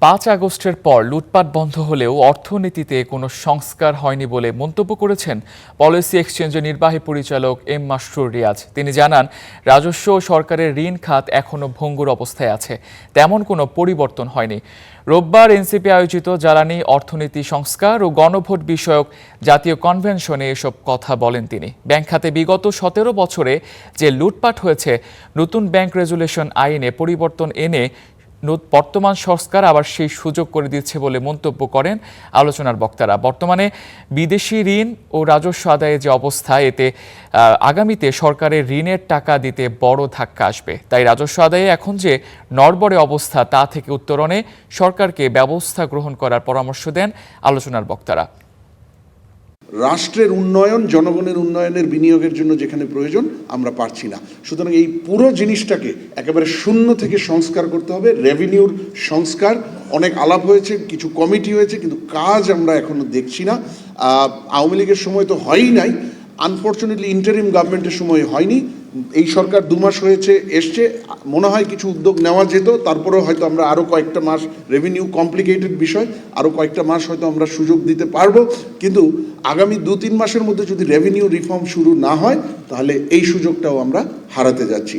আগস্টের পর লুটপাট বন্ধ হলেও অর্থনীতিতে কোনো সংস্কার হয়নি বলে মন্তব্য করেছেন পলিসি এক্সচেঞ্জের নির্বাহী পরিচালক এম মাসরুর রিয়াজ। তিনি জানান, রাজস্ব ও সরকারের ঋণ খাত এখনো ভঙ্গুর অবস্থায় আছে, তেমন কোনো পরিবর্তন হয়নি। রোববার এনসিপি আয়োজিত জ্বালানি অর্থনীতি সংস্কার ও গণভোট বিষয়ক জাতীয় কনভেনশনে এসব কথা বলেন তিনি। ব্যাংক খাতে বিগত 17 বছরে যে লুটপাট হয়েছে, নতুন ব্যাংক রেজুলেশন আইনে পরিবর্তন এনে বর্তমান সংস্কার আবার সেই সুযোগ করে দিচ্ছে বলে মন্তব্য করেন আলোচনার বক্তারা। বর্তমানে বিদেশি ঋণ ও রাজস্ব আদায়ে যে অবস্থা, এতে আগামীতে সরকারের ঋণের টাকা দিতে বড় ধাক্কা আসবে। তাই রাজস্ব আদায়ে এখন যে নড়বড়ে অবস্থা, তা থেকে উত্তরণে সরকারকে ব্যবস্থা গ্রহণ করার পরামর্শ দেন আলোচনার বক্তারা। রাষ্ট্রের উন্নয়ন, জনগণের উন্নয়নের বিনিয়োগের জন্য যেখানে প্রয়োজন আমরা পারছি না। সুতরাং এই পুরো জিনিসটাকে একেবারে শূন্য থেকে সংস্কার করতে হবে। রেভিনিউর সংস্কার অনেক আলাপ হয়েছে, কিছু কমিটি হয়েছে, কিন্তু কাজ আমরা এখনো দেখছি না। আওয়ামী লীগের সময় তো হয়ই নাই, আনফর্চুনেটলি ইন্টারিম গভর্নমেন্টের সময় হয়নি। এই সরকার 2 মাস হয়েছে এসছে, মনে হয় কিছু উদ্যোগ নেওয়া যেত। তারপরেও হয়তো আমরা আরও কয়েকটা মাস, রেভিনিউ কমপ্লিকেটেড বিষয়, আরও কয়েকটা মাস হয়তো আমরা সুযোগ দিতে পারবো। কিন্তু আগামী 2-3 মাসের মধ্যে যদি রেভিনিউ রিফর্ম শুরু না হয়, তাহলে এই সুযোগটাও আমরা হারাতে যাচ্ছি।